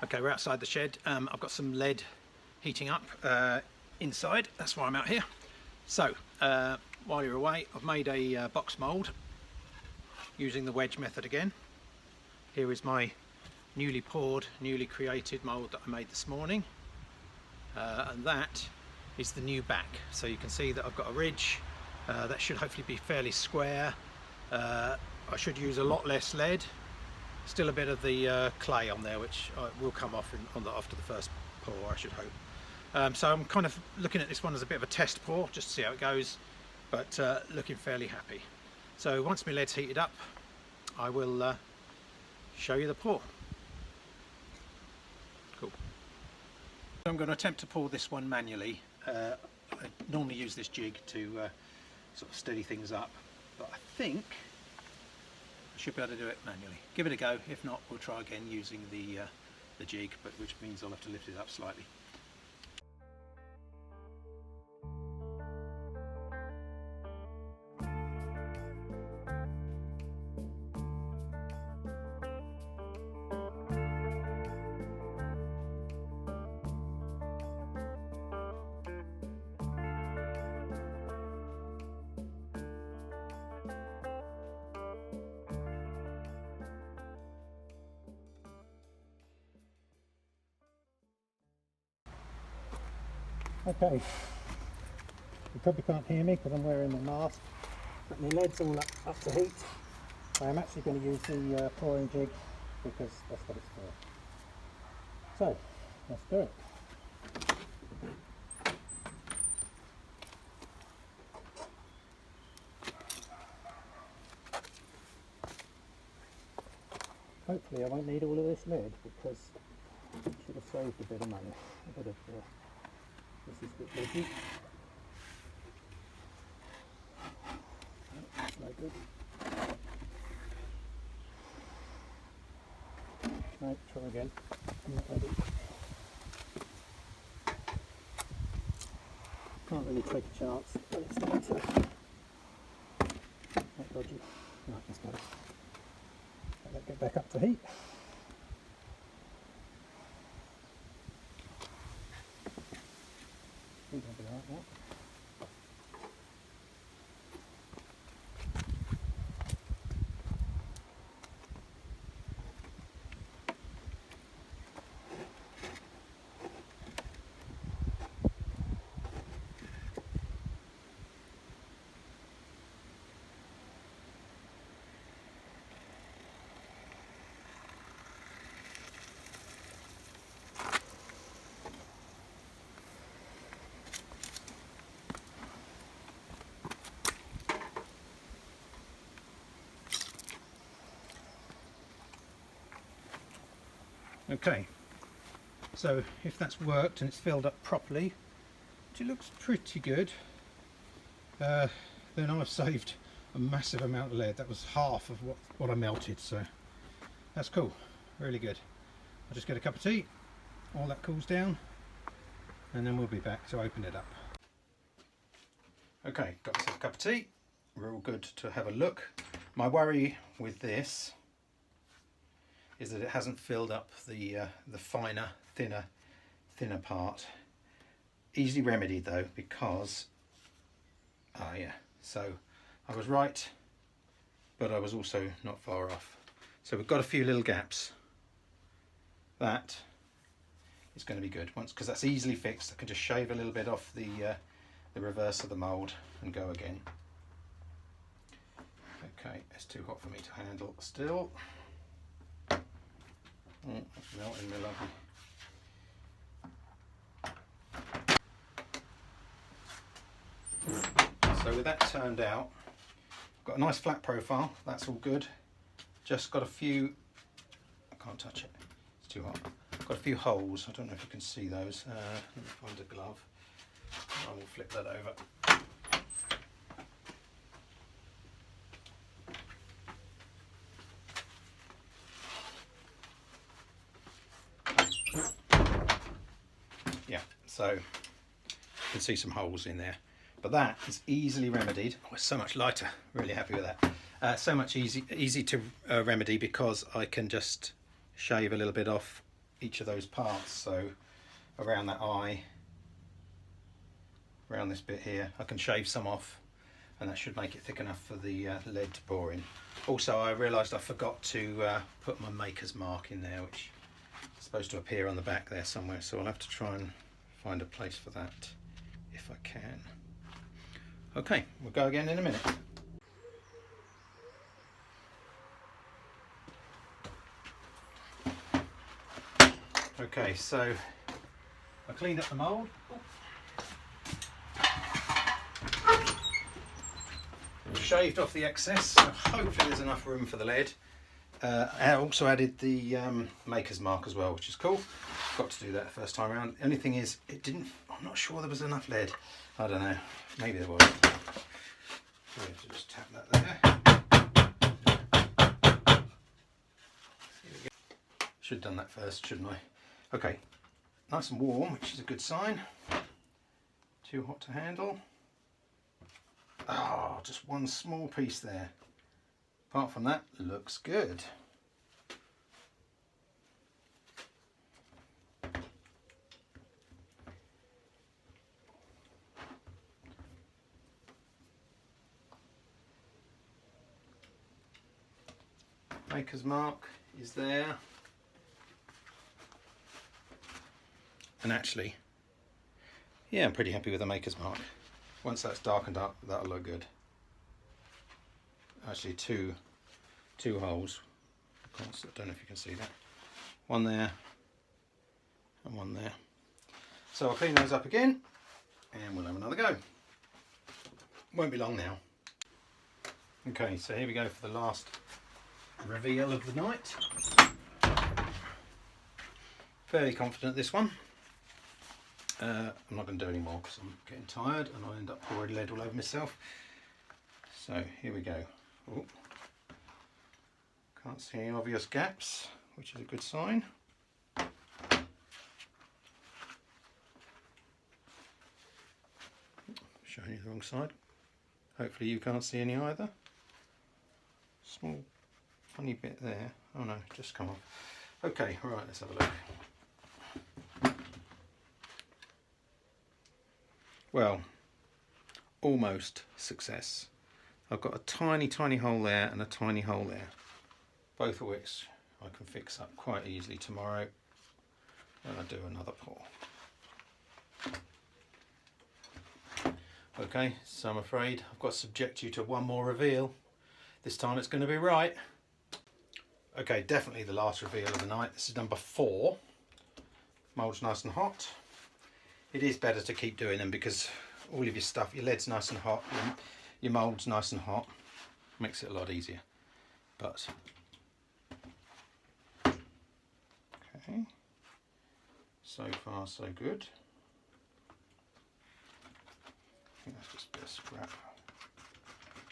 Okay, we're outside the shed. I've got some lead heating up inside. That's why I'm out here. So while you're away, I've made a box mould using the wedge method again. Here is my newly poured, newly created mould that I made this morning, and that is the new back. So you can see that I've got a ridge that should hopefully be fairly square. I should use a lot less lead. Still a bit of the clay on there, which will come off after the first pour, I should hope. So I'm kind of looking at this one as a bit of a test pour, just to see how it goes, but looking fairly happy. So once my lead's heated up, I will show you the pour. Cool. I'm going to attempt to pour this one manually. I normally use this jig to sort of steady things up, but I think I should be able to do it manually. Give it a go. If not, we'll try again using the jig, but which means I'll have to lift it up slightly. Okay, you probably can't hear me because I'm wearing my mask, but my lead's all up to heat. I'm actually going to use the pouring jig because that's what it's for. So, let's do it. Hopefully I won't need all of this lead because I should have saved a bit of money, a bit of this is a bit leggy. That's no good. Right, try again. I'm not ready. Can't really take a chance when it's starting to get dodgy. Right, let's go. Let that get back up to heat. I think I'll be right now. Okay, so if that's worked and it's filled up properly, which it looks pretty good, then I've saved a massive amount of lead. That was half of what I melted, so that's cool, really good. I'll just get a cup of tea, all that cools down, and then we'll be back to open it up. Okay, got myself a cup of tea, we're all good to have a look. My worry with this is that it hasn't filled up the finer, thinner part. Easily remedied though, because so I was right, but I was also not far off. So we've got a few little gaps. That is going to be good because that's easily fixed. I can just shave a little bit off the reverse of the mould and go again. Okay, it's too hot for me to handle still. That's melting me lovely. So with that turned out, I've got a nice flat profile, that's all good. Just got a few, I can't touch it, it's too hot. Got a few holes, I don't know if you can see those. Let me find a glove, I will flip that over. So you can see some holes in there, but that is easily remedied. Oh, it's so much lighter, really happy with that. So much easy to remedy because I can just shave a little bit off each of those parts. So around that eye, around this bit here, I can shave some off, and that should make it thick enough for the lead to pour in. Also, I realised I forgot to put my maker's mark in there, which is supposed to appear on the back there somewhere, so I'll have to try and find a place for that if I can. Okay, we'll go again in a minute. Okay, so I cleaned up the mould. Shaved off the excess, so hopefully there's enough room for the lead. I also added the maker's mark as well, which is cool. Got to do that the first time around. The only thing is, I'm not sure there was enough lead. I don't know, maybe there was. So we have to just tap that there. Should have done that first, shouldn't I? Okay, nice and warm, which is a good sign. Too hot to handle. Oh, just one small piece there. Apart from that, looks good. Maker's mark is there. And actually, yeah, I'm pretty happy with the maker's mark. Once that's darkened up, that'll look good. Actually, two holes. I don't know if you can see that. One there and one there. So I'll clean those up again and we'll have another go. Won't be long now. Okay, so here we go for the last reveal of the night. Fairly confident this one. I'm not going to do any more because I'm getting tired and I'll end up pouring lead all over myself. So here we go. Ooh. Can't see any obvious gaps, which is a good sign. Showing you the wrong side. Hopefully you can't see any either. Small funny bit there. Oh no, just come off. Okay, right, let's have a look. Well, almost success. I've got a tiny hole there and a tiny hole there, both of which I can fix up quite easily tomorrow when I do another pour. Okay, so I'm afraid I've got to subject you to one more reveal. This time it's going to be right. Okay, definitely the last reveal of the night. This is number 4. Mould's nice and hot. It is better to keep doing them because all of your stuff, your lead's nice and hot, your mould's nice and hot, makes it a lot easier. But okay, so far so good. I think that's just a bit of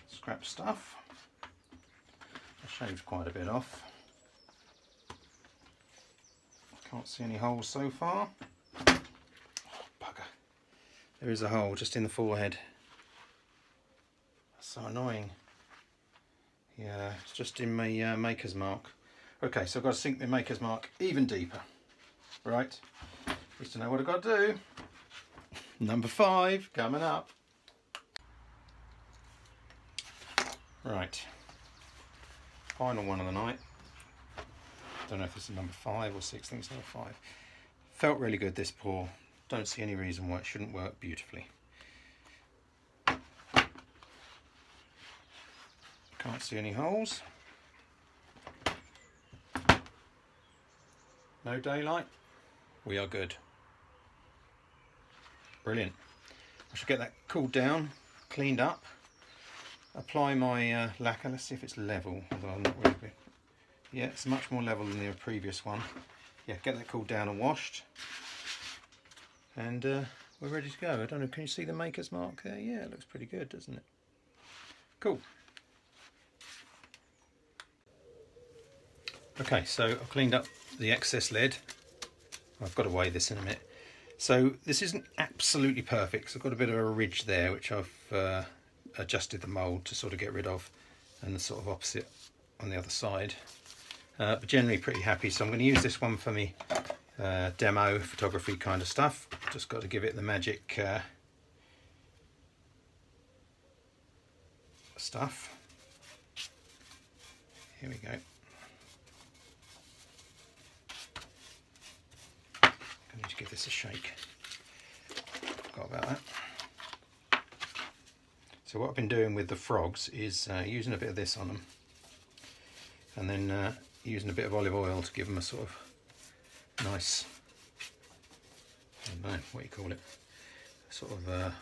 scrap stuff. I shaved quite a bit off. Can't see any holes so far. There is a hole just in the forehead. That's so annoying. Yeah, it's just in my maker's mark. Okay, so I've got to sink the maker's mark even deeper. Right, just to know what I've got to do. Number 5 coming up. Right, final one of the night. Don't know if this is number 5 or 6. I think it's number 5. Felt really good this pour. Don't see any reason why it shouldn't work beautifully. Can't see any holes. No daylight. We are good. Brilliant. I should get that cooled down, cleaned up, apply my lacquer. Let's see if it's level, although I'm not really good. Yeah, it's much more level than the previous one. Yeah, get that cooled down and washed. And we're ready to go. I don't know, can you see the maker's mark there? Yeah, it looks pretty good, doesn't it? Cool. Okay, so I've cleaned up the excess lead. I've got to weigh this in a minute. So this isn't absolutely perfect, so I've got a bit of a ridge there, which I've adjusted the mould to sort of get rid of, and the sort of opposite on the other side. But generally pretty happy, so I'm going to use this one for me demo photography kind of stuff. Just got to give it the magic stuff. Here we go. I need to give this a shake. Forgot about that. So what I've been doing with the frogs is using a bit of this on them, and then using a bit of olive oil to give them a sort of nice, I don't know what you call it, sort of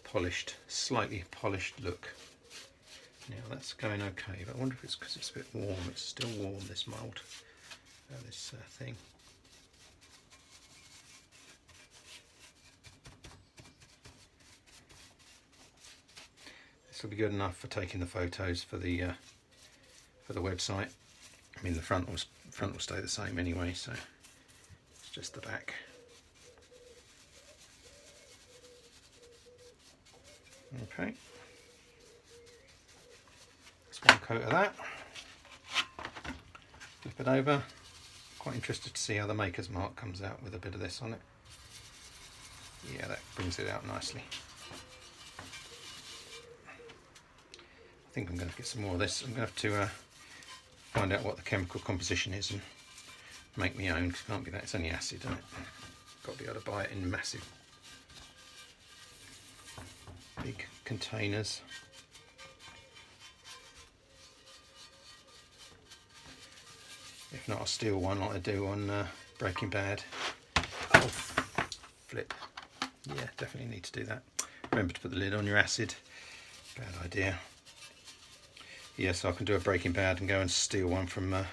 polished, slightly polished look. Now that's going okay, but I wonder if it's because it's a bit warm. It's still warm, this mould, this thing. This will be good enough for taking the photos for the website. I mean, the front will stay the same anyway, so it's just the back. Okay, just one coat of that. Flip it over. Quite interested to see how the maker's mark comes out with a bit of this on it. Yeah, that brings it out nicely. I think I'm going to get some more of this. I'm going to have to find out what the chemical composition is and make my own, 'cause it can't be that, it's only acid, isn't it? Got to be able to buy it in massive big containers. If not, I'll steal one like I do on Breaking Bad. Oh, flip. Yeah, definitely need to do that. Remember to put the lid on your acid. Bad idea. Yeah, so I can do a Breaking Bad and go and steal one from a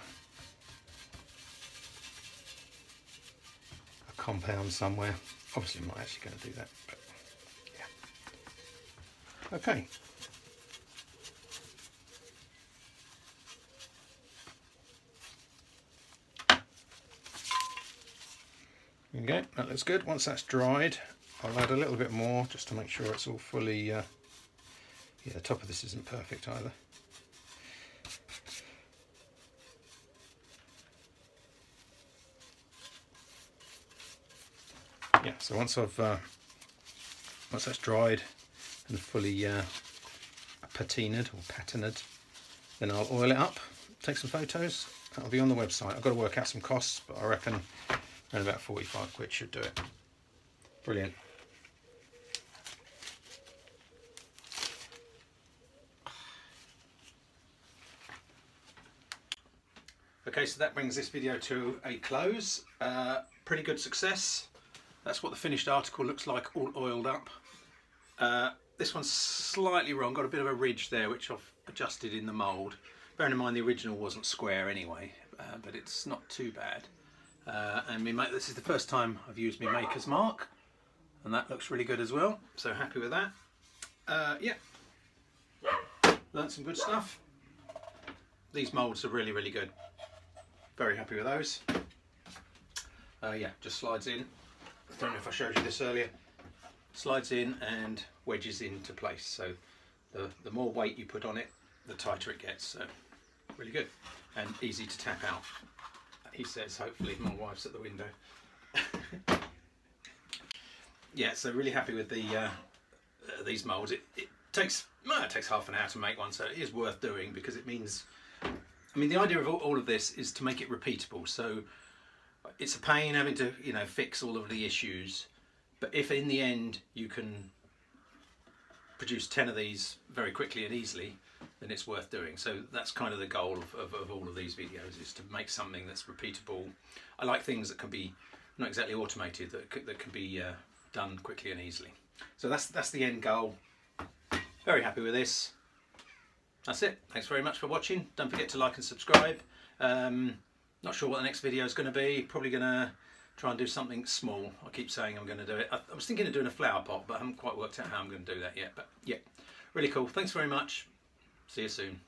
compound somewhere. Obviously I'm not actually going to do that, but yeah. Okay. There we go, that looks good. Once that's dried, I'll add a little bit more just to make sure it's all fully, yeah, the top of this isn't perfect either. Yeah, so once that's dried and fully patinaed or patinaed, then I'll oil it up, take some photos. That'll be on the website. I've got to work out some costs, but I reckon around about 45 quid should do it. Brilliant. Okay, so that brings this video to a close. Pretty good success. That's what the finished article looks like, all oiled up. This one's slightly wrong, got a bit of a ridge there which I've adjusted in the mould. Bearing in mind the original wasn't square anyway, but it's not too bad. And this is the first time I've used my maker's mark, and that looks really good as well, so happy with that. Yeah, learned some good stuff. These moulds are really, really good. Very happy with those. Yeah, just slides in. I don't know if I showed you this earlier. Slides in and wedges into place. So the more weight you put on it, the tighter it gets. So really good and easy to tap out. He says, hopefully. My wife's at the window. Yeah, so really happy with these moulds. It takes half an hour to make one, so it is worth doing because it means, I mean, the idea of all of this is to make it repeatable. So it's a pain having to, you know, fix all of the issues, but if in the end you can produce 10 of these very quickly and easily, then it's worth doing. So that's kind of the goal of all of these videos, is to make something that's repeatable. I like things that can be not exactly automated, that can be done quickly and easily. So that's the end goal. Very happy with this. That's it. Thanks very much for watching. Don't forget to like and subscribe. Not sure what the next video is going to be. Probably going to try and do something small. I keep saying I'm going to do it. I was thinking of doing a flower pot, but I haven't quite worked out how I'm going to do that yet. But yeah, really cool. Thanks very much. See you soon.